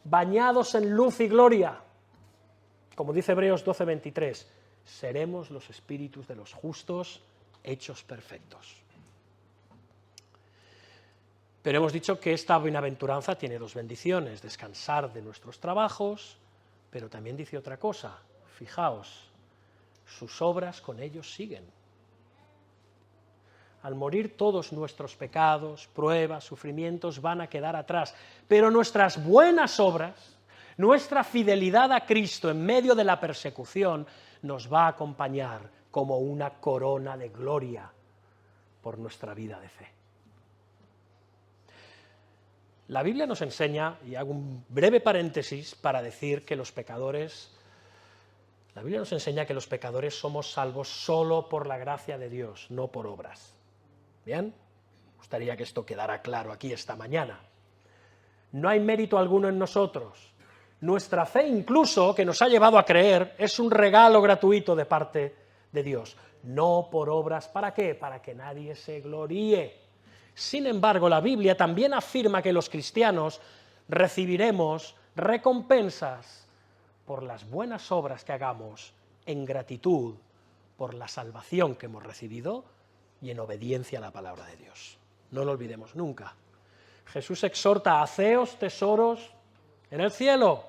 bañados en luz y gloria. Como dice Hebreos 12:23, seremos los espíritus de los justos hechos perfectos. Pero hemos dicho que esta bienaventuranza tiene 2 bendiciones: descansar de nuestros trabajos, pero también dice otra cosa. Fijaos, sus obras con ellos siguen. Al morir todos nuestros pecados, pruebas, sufrimientos van a quedar atrás, pero nuestras buenas obras, nuestra fidelidad a Cristo en medio de la persecución, nos va a acompañar como una corona de gloria por nuestra vida de fe. La Biblia nos enseña, y hago un breve paréntesis para decir que los pecadores, la Biblia nos enseña que los pecadores somos salvos solo por la gracia de Dios, no por obras. ¿Bien? Me gustaría que esto quedara claro aquí esta mañana. No hay mérito alguno en nosotros. Nuestra fe, incluso, que nos ha llevado a creer, es un regalo gratuito de parte de Dios. No por obras, ¿para qué? Para que nadie se gloríe. Sin embargo, la Biblia también afirma que los cristianos recibiremos recompensas por las buenas obras que hagamos en gratitud por la salvación que hemos recibido y en obediencia a la palabra de Dios. No lo olvidemos nunca. Jesús exhorta: haceos tesoros en el cielo,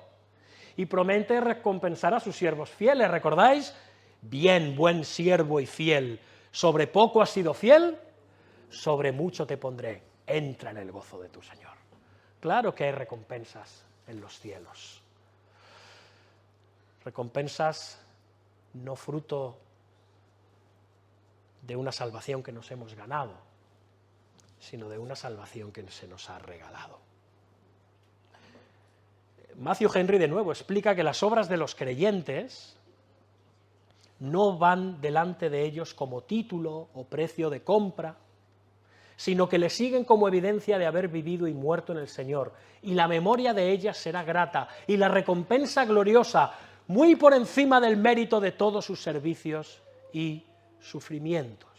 y promete recompensar a sus siervos fieles. ¿Recordáis? Bien, buen siervo y fiel, sobre poco has sido fiel, sobre mucho te pondré, entra en el gozo de tu Señor. Claro que hay recompensas en los cielos. Recompensas no fruto de una salvación que nos hemos ganado, sino de una salvación que se nos ha regalado. Matthew Henry, de nuevo, explica que las obras de los creyentes no van delante de ellos como título o precio de compra, sino que le siguen como evidencia de haber vivido y muerto en el Señor, y la memoria de ellas será grata, y la recompensa gloriosa, muy por encima del mérito de todos sus servicios y sufrimientos.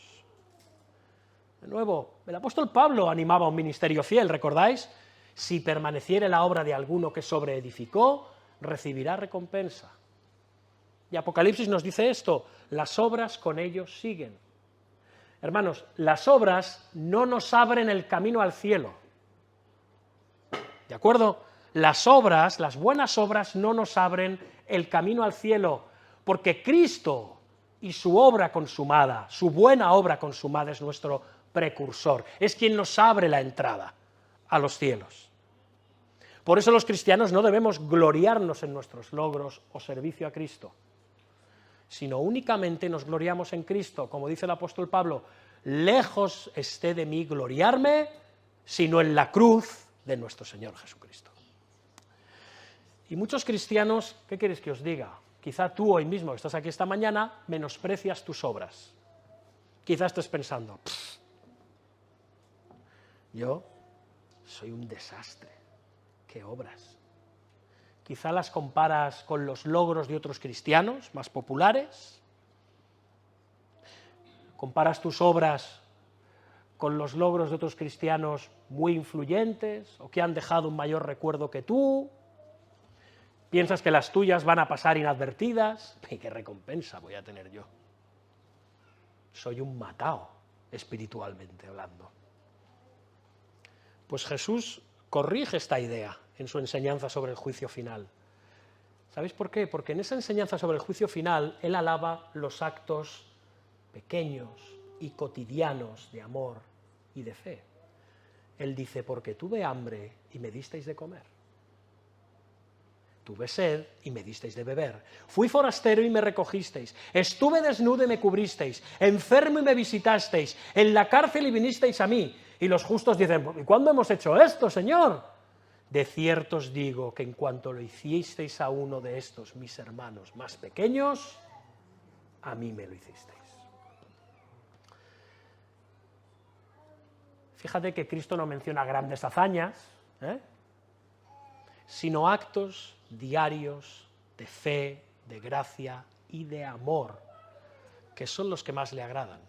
De nuevo, el apóstol Pablo animaba a un ministerio fiel, ¿recordáis? Si permaneciere la obra de alguno que sobreedificó, recibirá recompensa. Y Apocalipsis nos dice esto: las obras con ellos siguen. Hermanos, las obras no nos abren el camino al cielo. ¿De acuerdo? Las obras, las buenas obras, no nos abren el camino al cielo, porque Cristo y su obra consumada, su buena obra consumada, es nuestro precursor, es quien nos abre la entrada a los cielos. Por eso los cristianos no debemos gloriarnos en nuestros logros o servicio a Cristo, sino únicamente nos gloriamos en Cristo, como dice el apóstol Pablo, lejos esté de mí gloriarme, sino en la cruz de nuestro Señor Jesucristo. Y muchos cristianos, ¿qué queréis que os diga? Quizá tú hoy mismo, que estás aquí esta mañana, menosprecias tus obras. Quizá estés pensando, yo soy un desastre, ¿qué obras? Quizá las comparas con los logros de otros cristianos más populares, comparas tus obras con los logros de otros cristianos muy influyentes o que han dejado un mayor recuerdo que tú, piensas que las tuyas van a pasar inadvertidas, ¿y qué recompensa voy a tener yo? Soy un matao, espiritualmente hablando. Pues Jesús corrige esta idea en su enseñanza sobre el juicio final. ¿Sabéis por qué? Porque en esa enseñanza sobre el juicio final, él alaba los actos pequeños y cotidianos de amor y de fe. Él dice, porque tuve hambre y me disteis de comer. Tuve sed y me disteis de beber. Fui forastero y me recogisteis. Estuve desnudo y me cubristeis. Enfermo y me visitasteis. En la cárcel y vinisteis a mí. Y los justos dicen, ¿y cuándo hemos hecho esto, Señor? De cierto os digo que en cuanto lo hicisteis a uno de estos mis hermanos más pequeños, a mí me lo hicisteis. Fíjate que Cristo no menciona grandes hazañas, sino actos diarios de fe, de gracia y de amor, que son los que más le agradan,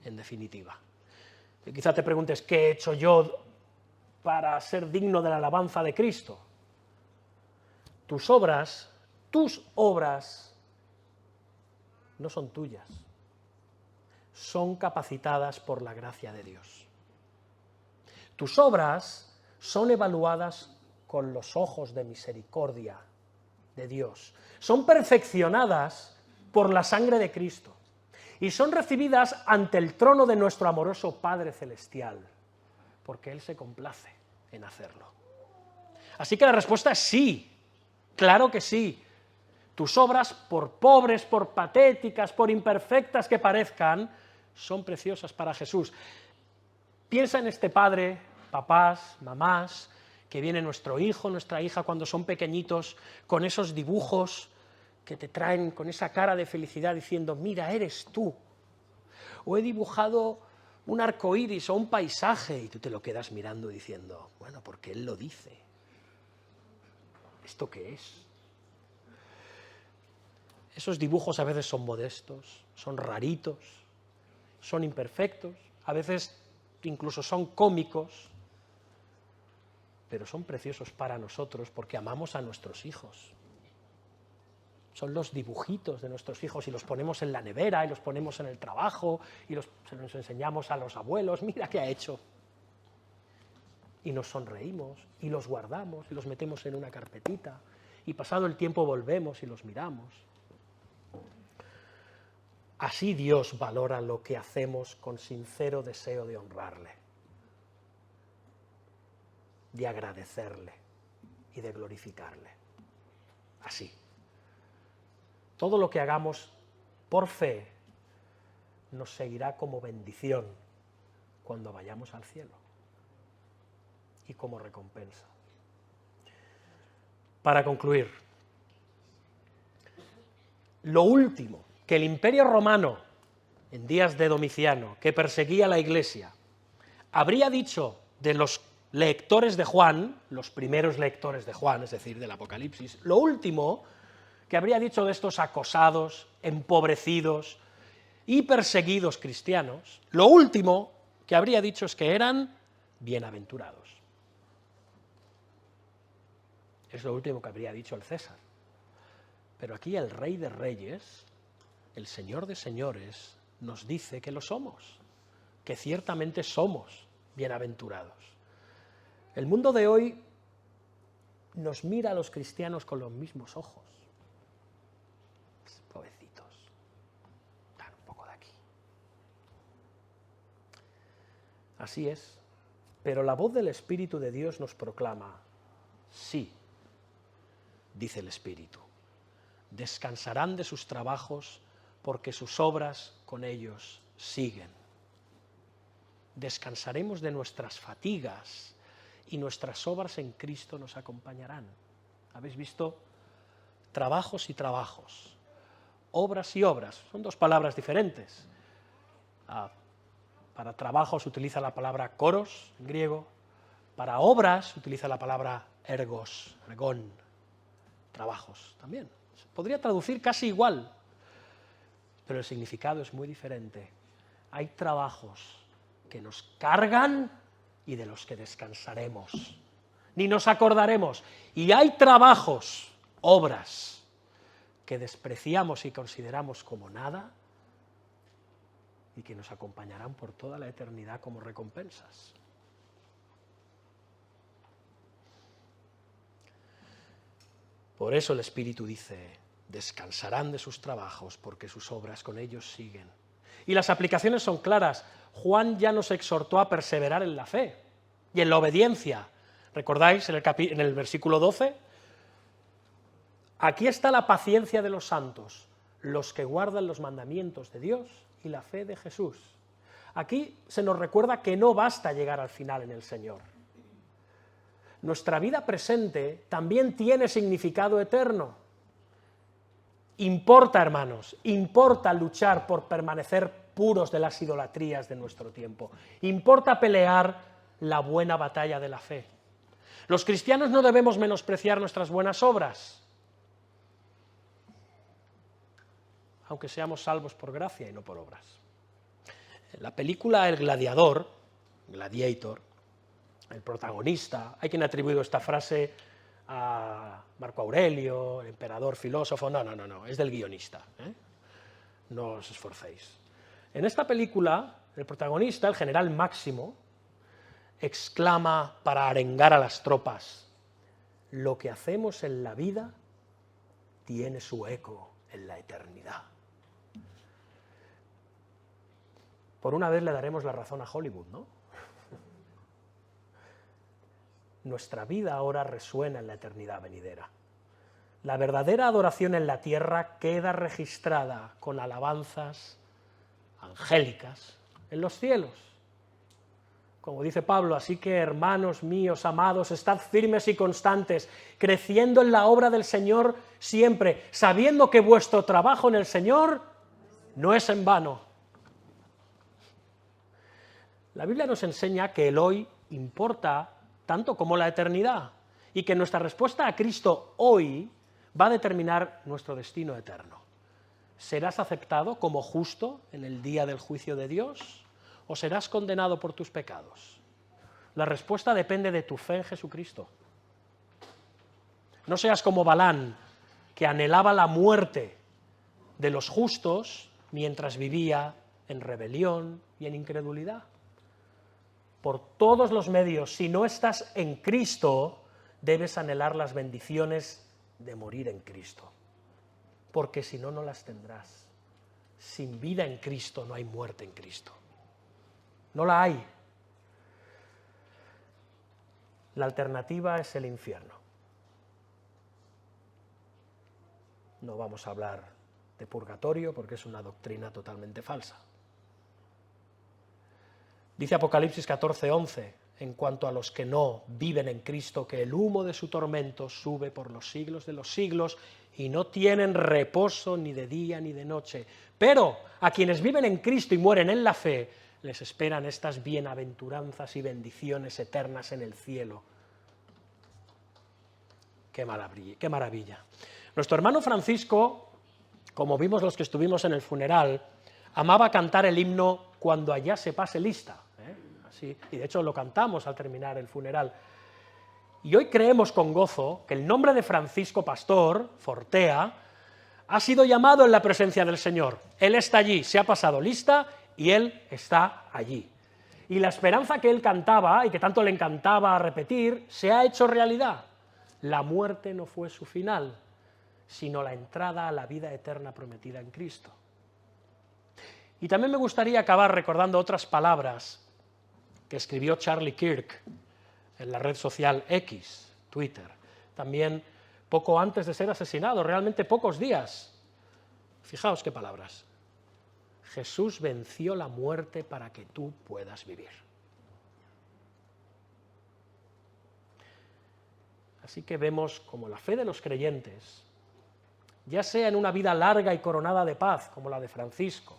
en definitiva. Y quizá te preguntes, ¿qué he hecho yo para ser digno de la alabanza de Cristo? Tus obras no son tuyas, son capacitadas por la gracia de Dios. Tus obras son evaluadas con los ojos de misericordia de Dios, son perfeccionadas por la sangre de Cristo y son recibidas ante el trono de nuestro amoroso Padre Celestial, porque Él se complace en hacerlo. Así que la respuesta es sí, claro que sí. Tus obras, por pobres, por patéticas, por imperfectas que parezcan, son preciosas para Jesús. Piensa en este padre, papás, mamás, que viene nuestro hijo, nuestra hija cuando son pequeñitos, con esos dibujos que te traen con esa cara de felicidad diciendo, mira, eres tú. O he dibujado un arco iris o un paisaje, y tú te lo quedas mirando diciendo, bueno, porque él lo dice. ¿Esto qué es? Esos dibujos a veces son modestos, son raritos, son imperfectos, a veces incluso son cómicos, pero son preciosos para nosotros porque amamos a nuestros hijos. Son los dibujitos de nuestros hijos y los ponemos en la nevera y los ponemos en el trabajo y se los enseñamos a los abuelos, mira qué ha hecho. Y nos sonreímos y los guardamos y los metemos en una carpetita y pasado el tiempo volvemos y los miramos. Así Dios valora lo que hacemos con sincero deseo de honrarle, de agradecerle y de glorificarle. Así. Todo lo que hagamos por fe nos seguirá como bendición cuando vayamos al cielo y como recompensa. Para concluir, lo último que el Imperio Romano, en días de Domiciano, que perseguía a la Iglesia, habría dicho de los lectores de Juan, los primeros lectores de Juan, es decir, del Apocalipsis, lo último que habría dicho de estos acosados, empobrecidos y perseguidos cristianos, lo último que habría dicho es que eran bienaventurados. Es lo último que habría dicho el César. Pero aquí el Rey de Reyes, el Señor de Señores, nos dice que lo somos. que ciertamente somos bienaventurados. El mundo de hoy nos mira a los cristianos con los mismos ojos. Pobrecitos, dan un poco de aquí. Así es, pero la voz del Espíritu de Dios nos proclama, sí, dice el Espíritu, descansarán de sus trabajos porque sus obras con ellos siguen. Descansaremos de nuestras fatigas y nuestras obras en Cristo nos acompañarán. ¿Habéis visto? Trabajos y trabajos, obras y obras, son dos palabras diferentes. Para trabajo se utiliza la palabra koros en griego, para obras se utiliza la palabra ergón, trabajos también. Se podría traducir casi igual, pero el significado es muy diferente. Hay trabajos que nos cargan y de los que descansaremos, ni nos acordaremos. Y hay trabajos, obras, que despreciamos y consideramos como nada y que nos acompañarán por toda la eternidad como recompensas. Por eso el Espíritu dice, descansarán de sus trabajos porque sus obras con ellos siguen. Y las aplicaciones son claras. Juan ya nos exhortó a perseverar en la fe y en la obediencia. ¿Recordáis en el versículo 12? Aquí está la paciencia de los santos, los que guardan los mandamientos de Dios y la fe de Jesús. Aquí se nos recuerda que no basta llegar al final en el Señor. Nuestra vida presente también tiene significado eterno. Importa, hermanos, importa luchar por permanecer puros de las idolatrías de nuestro tiempo. Importa pelear la buena batalla de la fe. Los cristianos no debemos menospreciar nuestras buenas obras, aunque seamos salvos por gracia y no por obras. En la película El Gladiador, Gladiator, el protagonista, hay quien ha atribuido esta frase a Marco Aurelio, el emperador filósofo, no, es del guionista, no os esforcéis. En esta película, el protagonista, el general Máximo, exclama para arengar a las tropas, lo que hacemos en la vida tiene su eco en la eternidad. Por una vez le daremos la razón a Hollywood, ¿no? Nuestra vida ahora resuena en la eternidad venidera. La verdadera adoración en la tierra queda registrada con alabanzas angélicas en los cielos. Como dice Pablo, así que hermanos míos, amados, estad firmes y constantes, creciendo en la obra del Señor siempre, sabiendo que vuestro trabajo en el Señor no es en vano. La Biblia nos enseña que el hoy importa tanto como la eternidad, y que nuestra respuesta a Cristo hoy va a determinar nuestro destino eterno. ¿Serás aceptado como justo en el día del juicio de Dios o serás condenado por tus pecados? La respuesta depende de tu fe en Jesucristo. No seas como Balán, que anhelaba la muerte de los justos mientras vivía en rebelión y en incredulidad. Por todos los medios, si no estás en Cristo, debes anhelar las bendiciones de morir en Cristo, porque si no, no las tendrás. Sin vida en Cristo no hay muerte en Cristo. No la hay. La alternativa es el infierno. No vamos a hablar de purgatorio porque es una doctrina totalmente falsa. Dice Apocalipsis 14:11, en cuanto a los que no viven en Cristo, que el humo de su tormento sube por los siglos de los siglos y no tienen reposo ni de día ni de noche. Pero a quienes viven en Cristo y mueren en la fe, les esperan estas bienaventuranzas y bendiciones eternas en el cielo. ¡Qué maravilla! Nuestro hermano Francisco, como vimos los que estuvimos en el funeral, amaba cantar el himno Cuando allá se pase lista. Así, y de hecho lo cantamos al terminar el funeral. Y hoy creemos con gozo que el nombre de Francisco Pastor, Fortea, ha sido llamado en la presencia del Señor. Él está allí, se ha pasado lista y Él está allí. Y la esperanza que él cantaba y que tanto le encantaba repetir se ha hecho realidad. La muerte no fue su final, sino la entrada a la vida eterna prometida en Cristo. Y también me gustaría acabar recordando otras palabras que escribió Charlie Kirk en la red social X, Twitter, también poco antes de ser asesinado, realmente pocos días. Fijaos qué palabras. Jesús venció la muerte para que tú puedas vivir. Así que vemos como la fe de los creyentes, ya sea en una vida larga y coronada de paz, como la de Francisco,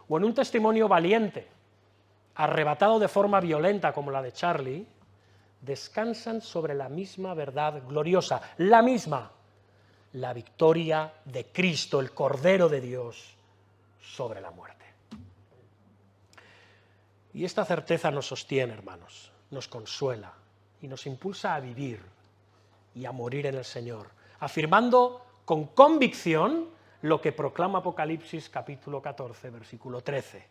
o en un testimonio valiente, arrebatado de forma violenta, como la de Charlie, descansan sobre la misma verdad gloriosa, la misma, la victoria de Cristo, el Cordero de Dios, sobre la muerte. Y esta certeza nos sostiene, hermanos, nos consuela y nos impulsa a vivir y a morir en el Señor, afirmando con convicción lo que proclama Apocalipsis capítulo 14, versículo 13.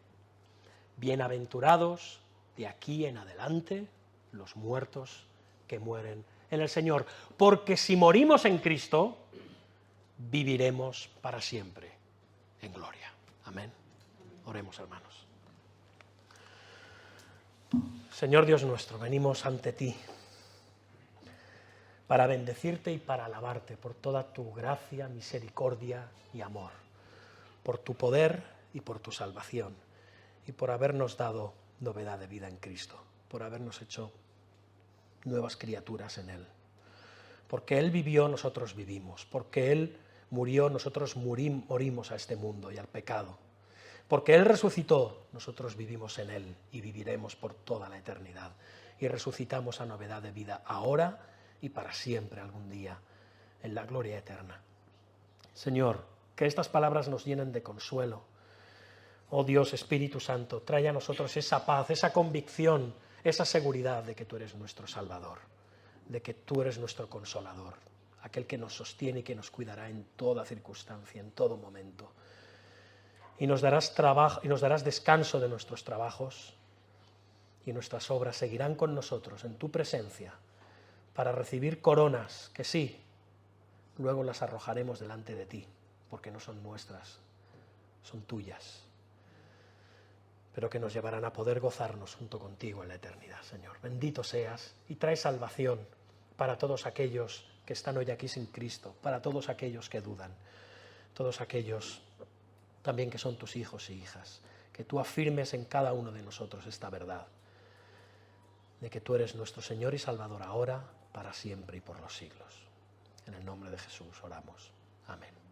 Bienaventurados de aquí en adelante los muertos que mueren en el Señor, porque si morimos en Cristo, viviremos para siempre en gloria. Amén. Oremos, hermanos. Señor Dios nuestro, venimos ante ti para bendecirte y para alabarte por toda tu gracia, misericordia y amor, por tu poder y por tu salvación, y por habernos dado novedad de vida en Cristo, por habernos hecho nuevas criaturas en Él. Porque Él vivió, nosotros vivimos. Porque Él murió, nosotros morimos a este mundo y al pecado. Porque Él resucitó, nosotros vivimos en Él y viviremos por toda la eternidad. Y resucitamos a novedad de vida ahora y para siempre algún día, en la gloria eterna. Señor, que estas palabras nos llenen de consuelo. Oh Dios, Espíritu Santo, trae a nosotros esa paz, esa convicción, esa seguridad de que tú eres nuestro Salvador, de que tú eres nuestro Consolador, aquel que nos sostiene y que nos cuidará en toda circunstancia, en todo momento. Y nos darás trabajo, y nos darás descanso de nuestros trabajos, y nuestras obras seguirán con nosotros en tu presencia para recibir coronas que sí, luego las arrojaremos delante de ti, porque no son nuestras, son tuyas, pero que nos llevarán a poder gozarnos junto contigo en la eternidad, Señor. Bendito seas y trae salvación para todos aquellos que están hoy aquí sin Cristo, para todos aquellos que dudan, todos aquellos también que son tus hijos y hijas, que tú afirmes en cada uno de nosotros esta verdad, de que tú eres nuestro Señor y Salvador ahora, para siempre y por los siglos. En el nombre de Jesús oramos. Amén.